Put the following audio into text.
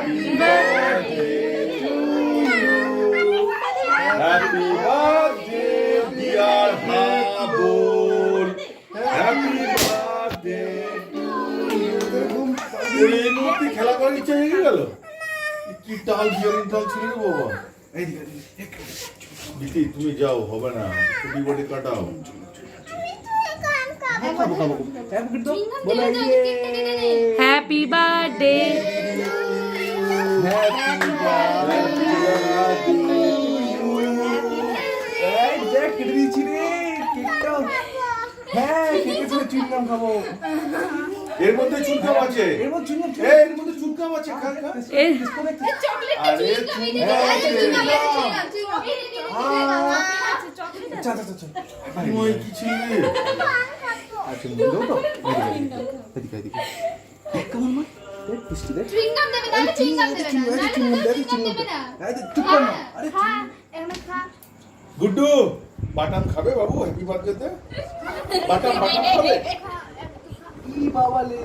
Happy birthday, dear Habul. Happy birthday to you. এই মুহূর্তে খেলা করার ইচ্ছা হয়ে গেল। কি টাল বিয়ারিং টাল ছিল রে বাবা। দিদি তুমি যাও, হবে না, ছুটি বডি কাটাও। Happy birthday. এর মধ্যে চুনকাম আছে, এর মধ্যে চুনকাম আছে, খা খা। আরে ওই কি ছিল রে? আচ্ছা দাও তো, এদিকে এদিকে দেখ কেমন মা, দেখ মিষ্টি দেখ। চুইংগাম দেবে না, চুইংগাম দেবে না, চুইংগাম দেবে না। আরে চুপ কর না, আরে এমন খা। গুড্ডু বাটাম খাবে বাবু হ্যাপি বার্থডেতে? বাটাম খাবে? ই বাবা লে